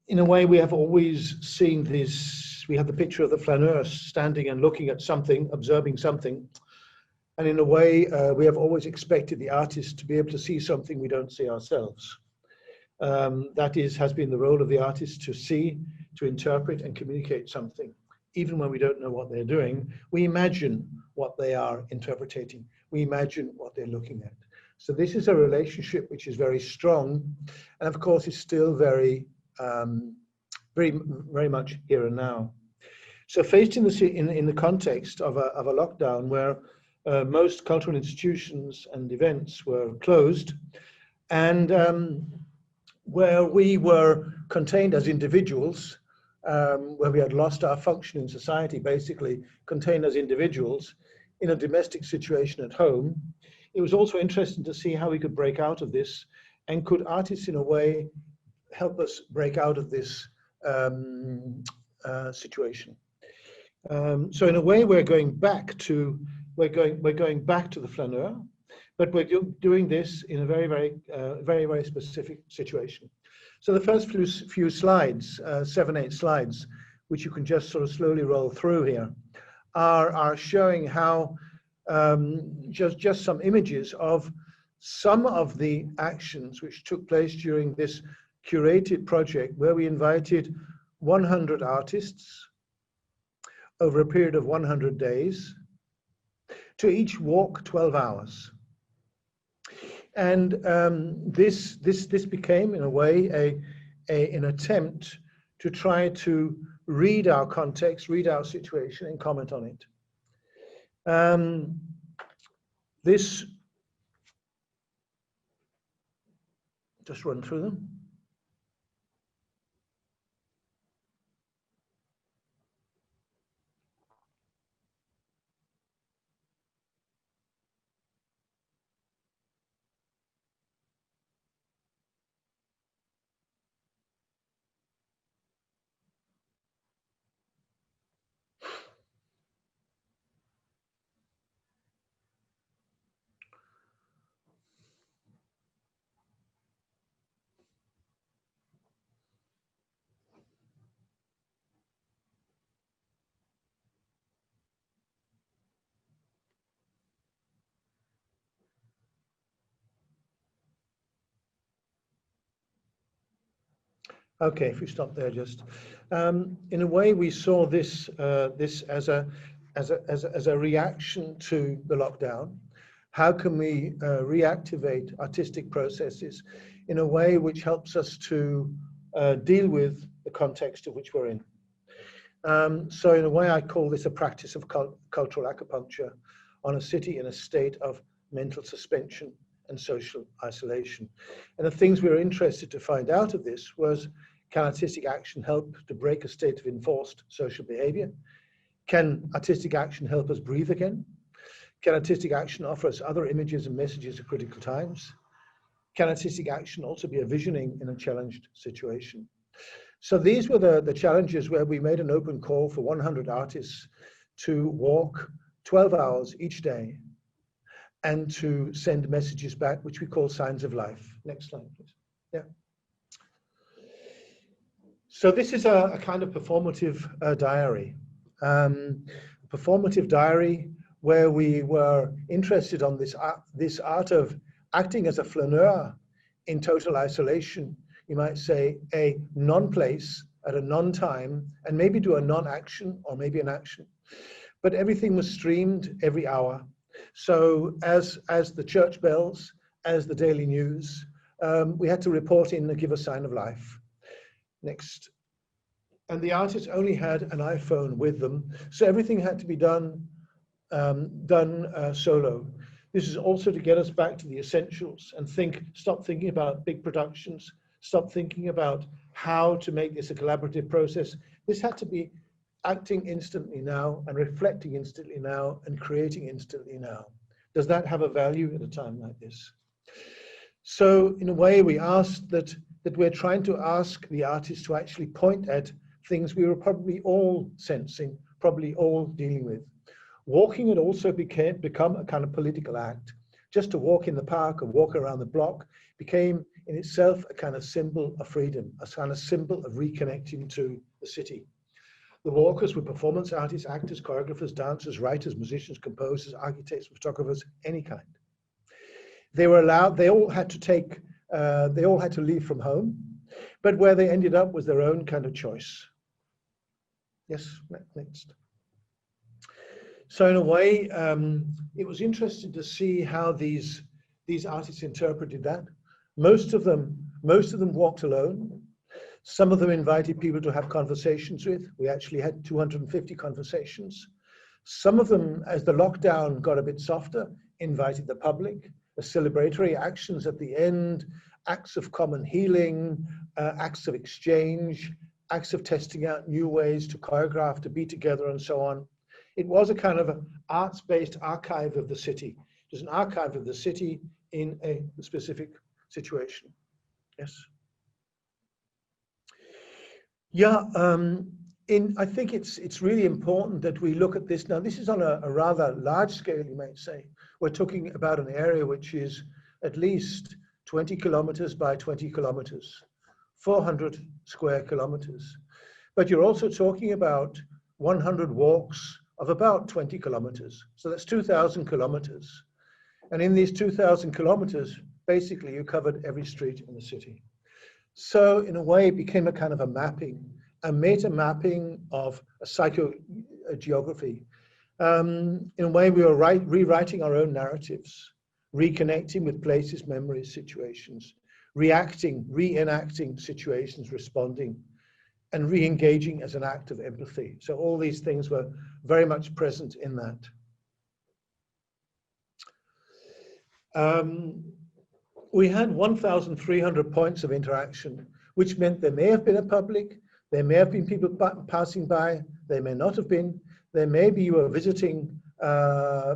in a way, we have always seen this. We have the picture of the flaneur standing and looking at something, observing something. And in a way, we have always expected the artist to be able to see something we don't see ourselves. That has been the role of the artist, to see, to interpret and communicate something. Even when we don't know what they're doing, we imagine what they are interpreting. We imagine what they're looking at. So this is a relationship which is very strong, and of course is still very much here and now. So faced in the context of a lockdown where most cultural institutions and events were closed, and where we were contained as individuals, where we had lost our function in society, basically contained as individuals in a domestic situation at home, it was also interesting to see how we could break out of this, and could artists in a way help us break out of this situation. So in a way, we're going back to the flaneur, but we're doing this in a very specific situation. So the first few slides, 7-8 slides, which you can just sort of slowly roll through here, are showing how just some images of some of the actions which took place during this curated project, where we invited 100 artists over a period of 100 days to each walk 12 hours. And this became, in a way, an attempt to try to read our context, read our situation, and comment on it. Just run through them. Okay, if we stop there, just in a way, we saw this as a reaction to the lockdown. How can we reactivate artistic processes in a way which helps us to deal with the context of which we're in? So in a way, I call this a practice of cultural acupuncture on a city in a state of mental suspension and social isolation. And the things we were interested to find out of this was, can artistic action help to break a state of enforced social behavior? Can artistic action help us breathe again? Can artistic action offer us other images and messages at critical times? Can artistic action also be a visioning in a challenged situation? So these were the challenges where we made an open call for 100 artists to walk 12 hours each day and to send messages back, which we call signs of life. Next slide, please. Yeah. So this is a kind of performative diary. Performative diary where we were interested on this art of acting as a flaneur in total isolation. You might say a non-place at a non-time, and maybe do a non-action or maybe an action. But everything was streamed every hour. So as the church bells, as the daily news, we had to report in and give a sign of life. Next. And the artists only had an iPhone with them, so everything had to be done solo. This is also to get us back to the essentials and stop thinking about big productions, stop thinking about how to make this a collaborative process. This had to be acting instantly now and reflecting instantly now and creating instantly now. Does that have a value at a time like this? So in a way, we asked that we're trying to ask the artists to actually point at things we were probably all sensing, probably all dealing with. Walking had also become a kind of political act. Just to walk in the park or walk around the block became in itself a kind of symbol of freedom, a kind of symbol of reconnecting to the city. The walkers were performance artists, actors, choreographers, dancers, writers, musicians, composers, architects, photographers, any kind. They were allowed, they all had to leave from home, but where they ended up was their own kind of choice. Yes, next. So in a way, it was interesting to see how these artists interpreted that. Most of them walked alone. Some of them invited people to have conversations with. We actually had 250 conversations. Some of them, as the lockdown got a bit softer, invited the public, celebratory actions at the end, acts of common healing, acts of exchange, acts of testing out new ways to choreograph, to be together, and so on. It was a kind of an arts-based archive of the city. Just an archive of the city in a specific situation. Yes. Yeah, I think it's really important that we look at this. Now, this is on a rather large scale, you might say. We're talking about an area which is at least 20 kilometers by 20 kilometers, 400 square kilometers. But you're also talking about 100 walks of about 20 kilometers. So that's 2,000 kilometers. And in these 2,000 kilometers, basically you covered every street in the city. So in a way, it became a kind of a mapping, a meta mapping of a psychogeography. In a way, we were rewriting our own narratives, reconnecting with places, memories, situations, reacting, reenacting situations, responding, and re-engaging as an act of empathy. So all these things were very much present in that. We had 1,300 points of interaction, which meant there may have been a public, there may have been people passing by, there may not have been, there may be you were visiting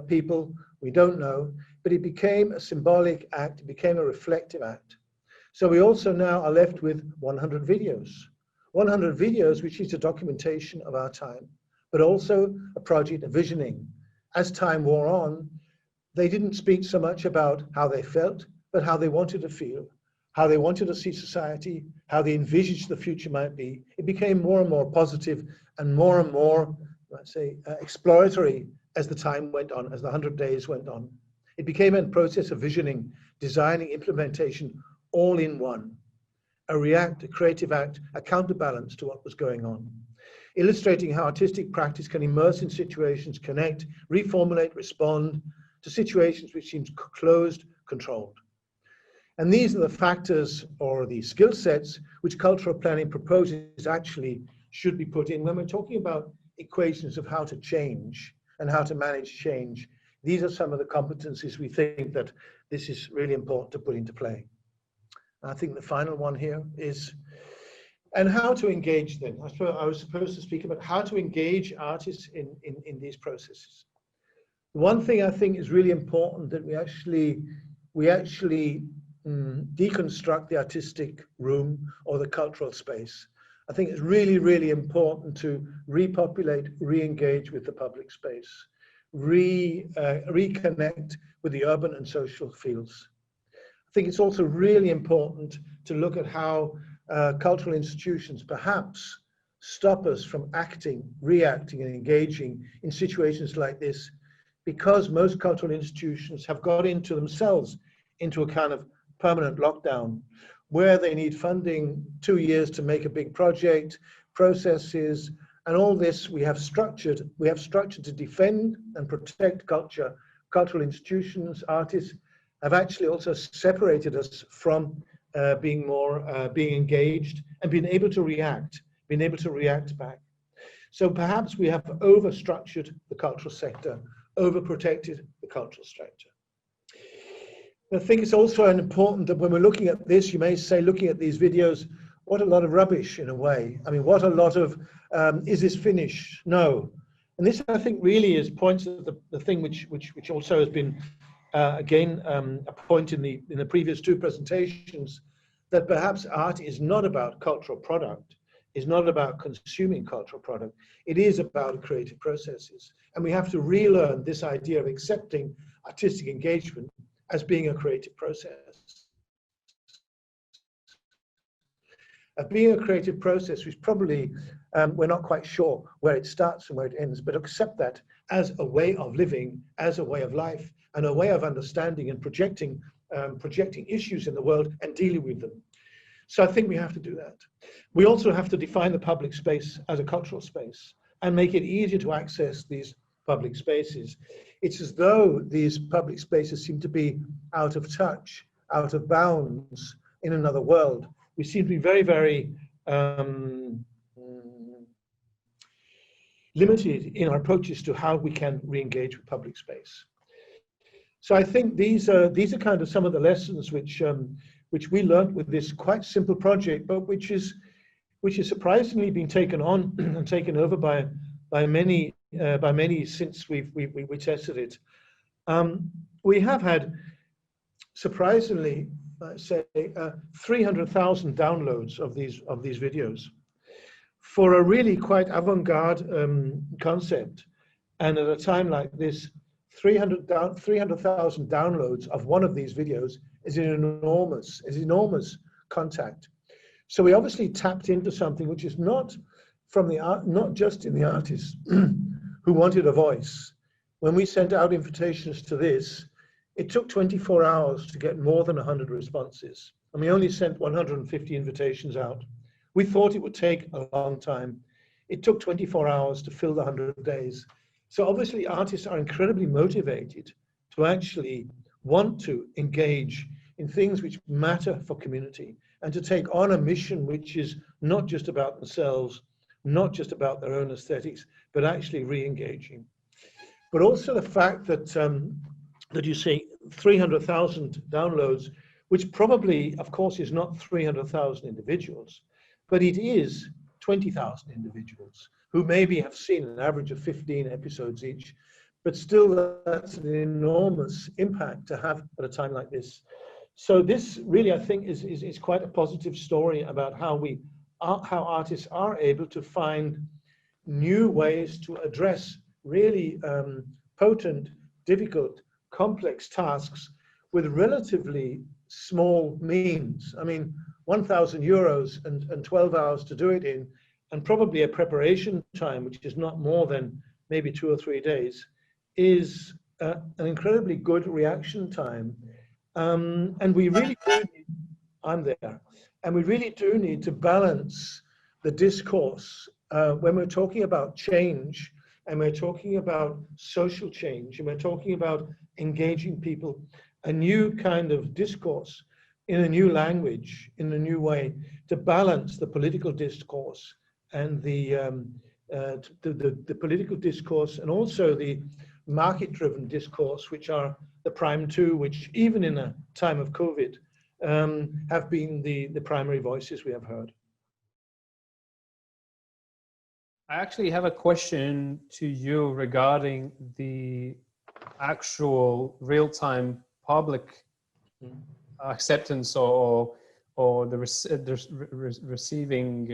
people, we don't know, but it became a symbolic act, it became a reflective act. So we also now are left with 100 videos. 100 videos, which is a documentation of our time, but also a project of visioning. As time wore on, they didn't speak so much about how they felt, but how they wanted to feel, how they wanted to see society, how they envisaged the future might be. It became more and more positive and more, let's say, exploratory as the time went on, as the 100 days went on. It became a process of visioning, designing, implementation, all in one. A creative act, a counterbalance to what was going on. Illustrating how artistic practice can immerse in situations, connect, reformulate, respond to situations which seem closed, controlled. And these are the factors or the skill sets which cultural planning proposes actually should be put in. When we're talking about equations of how to change and how to manage change, these are some of the competencies we think that this is really important to put into play. I think the final one here is, and how to engage them. I was supposed to speak about how to engage artists in these processes. One thing I think is really important that we actually deconstruct the artistic room or the cultural space. I think it's really, really important to repopulate, re-engage with the public space, reconnect with the urban and social fields. I think it's also really important to look at how cultural institutions perhaps stop us from acting, reacting, and engaging in situations like this, because most cultural institutions have got into themselves into a kind of permanent lockdown where they need funding 2 years to make a big project, processes, and all this we have structured to defend and protect culture. Cultural institutions, artists have actually also separated us from being engaged and being able to react back. So perhaps we have over-structured the cultural sector, over-protected the cultural sector. I think it's also important that when we're looking at this, you may say, looking at these videos, what a lot of rubbish in a way. I mean, what a lot of, is this finished? No. And this, I think, really points at the thing which also has been, again, a point in the previous two presentations, that perhaps art is not about cultural product, is not about consuming cultural product. It is about creative processes. And we have to relearn this idea of accepting artistic engagement as being a creative process. of being a creative process, which probably we're not quite sure where it starts and where it ends, but accept that as a way of living, as a way of life, and a way of understanding and projecting issues in the world and dealing with them. So I think we have to do that. We also have to define the public space as a cultural space and make it easier to access these public spaces. It's as though these public spaces seem to be out of touch, out of bounds, in another world. We seem to be very, very limited in our approaches to how we can re-engage with public space. So I think these are kind of some of the lessons which we learned with this quite simple project, but which is surprisingly been taken on and taken over by many since we tested it. We have had surprisingly, say, 300,000 downloads of these videos for a really quite avant-garde concept, and at a time like this, 300,000 downloads of one of these videos is enormous contact. So we obviously tapped into something which is not just in the artists who wanted a voice. When we sent out invitations to this, it took 24 hours to get more than 100 responses, and we only sent 150 invitations out. We thought it would take a long time. It took 24 hours to fill the 100 days. So obviously artists are incredibly motivated to actually want to engage in things which matter for community and to take on a mission which is not just about themselves, not just about their own aesthetics, but actually re-engaging. But also the fact that that you see 300,000 downloads, which probably, of course, is not 300,000 individuals, but it is 20,000 individuals who maybe have seen an average of 15 episodes each, but still that's an enormous impact to have at a time like this. So this really, I think, is quite a positive story about how artists are able to find new ways to address really potent, difficult, complex tasks with relatively small means. I mean, 1,000 euros and 12 hours to do it in, and probably a preparation time, which is not more than maybe 2 or 3 days, is an incredibly good reaction time. And we really do need, I'm there, and we really do need to balance the discourse when we're talking about change, and we're talking about social change, and we're talking about engaging people, a new kind of discourse in a new language, in a new way, to balance the political discourse and the political discourse, and also the market-driven discourse, which are the prime two, which even in a time of COVID have been the primary voices we have heard. I actually have a question to you regarding the actual real-time public acceptance or the receiving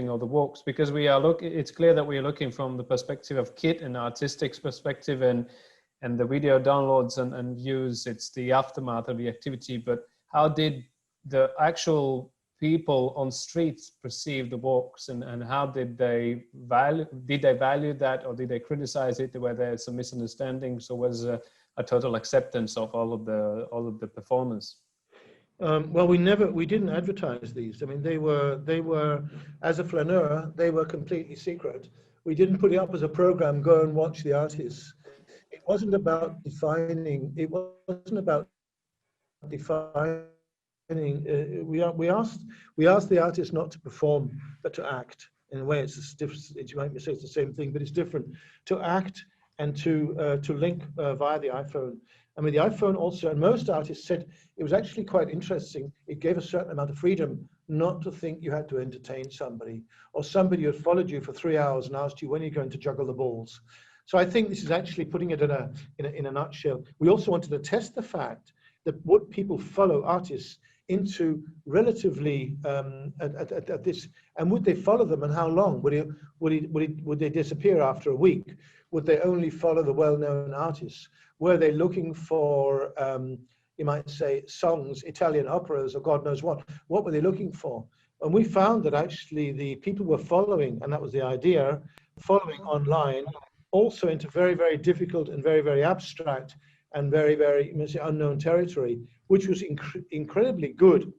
of the works, because we are it's clear that we are looking from the perspective of Kit and artistic perspective, and the video downloads and views, it's the aftermath of the activity. But how did the actual people on streets perceive the works, and how did they value that, or did they criticize it? Were there some misunderstandings, or was a total acceptance of all of the performance? Well, we didn't advertise these. I mean, they were as a flaneur, they were completely secret. We didn't put it up as a program, go and watch the artists. It wasn't about defining. It wasn't about defining. We asked the artists not to perform, but to act. In a way, it's different. You might say it's the same thing, but it's different. To act and to link via the iPhone. I mean, the iPhone also, and most artists said it was actually quite interesting. It gave a certain amount of freedom not to think you had to entertain somebody, or somebody who had followed you for 3 hours and asked you when you're going to juggle the balls. So I think this is actually putting it in a nutshell. We also wanted to test the fact that would people follow artists into relatively at this, and would they follow them, and how long? Would they disappear after a week? Would they only follow the well-known artists? Were they looking for, you might say, songs, Italian operas, or God knows what? What were they looking for? And we found that actually the people were following, and that was the idea, following online, also into very, very difficult and very, very abstract and very, very unknown territory, which was incredibly good,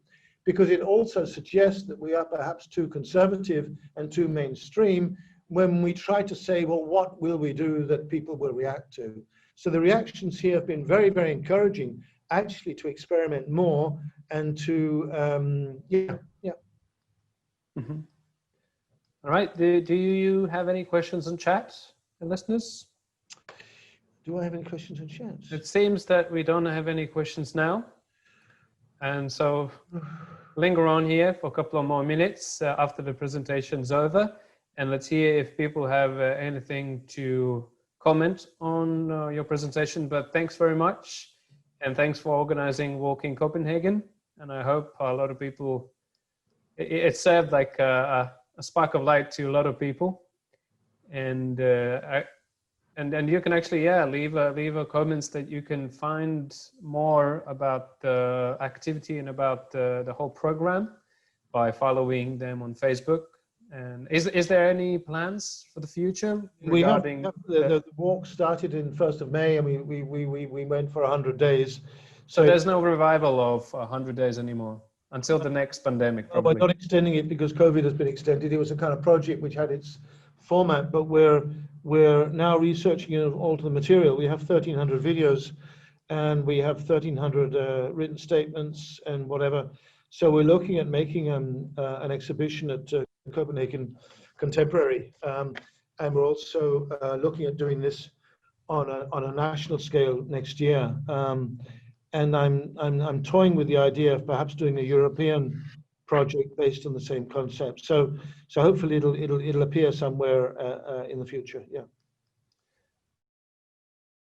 because it also suggests that we are perhaps too conservative and too mainstream when we try to say, well, what will we do that people will react to? So the reactions here have been very, very encouraging, actually, to experiment more and to, Mm-hmm. All right. Do you have any questions in chat, listeners? Do I have any questions in chat? It seems that we don't have any questions now. And so linger on here for a couple of more minutes after the presentation's over. And let's hear if people have anything to comment on your presentation. But thanks very much. And thanks for organizing Walk in Copenhagen. And I hope a lot of people, it served like a spark of light to a lot of people. And you can actually, leave a comments that you can find more about the activity and about the whole program by following them on Facebook. And is there any plans for the future regarding the walk started in 1st of May, and we went for 100 days. So there's no revival of 100 days anymore until the next pandemic, probably. We're not extending it because COVID has been extended. It was a kind of project which had its format, but we're now researching it all to the material. We have 1,300 videos, and we have 1,300 written statements and whatever. So we're looking at making an exhibition at Copenhagen Contemporary, and we're also looking at doing this on a national scale next year. And I'm toying with the idea of perhaps doing a European project based on the same concept. So hopefully it'll appear somewhere in the future. Yeah.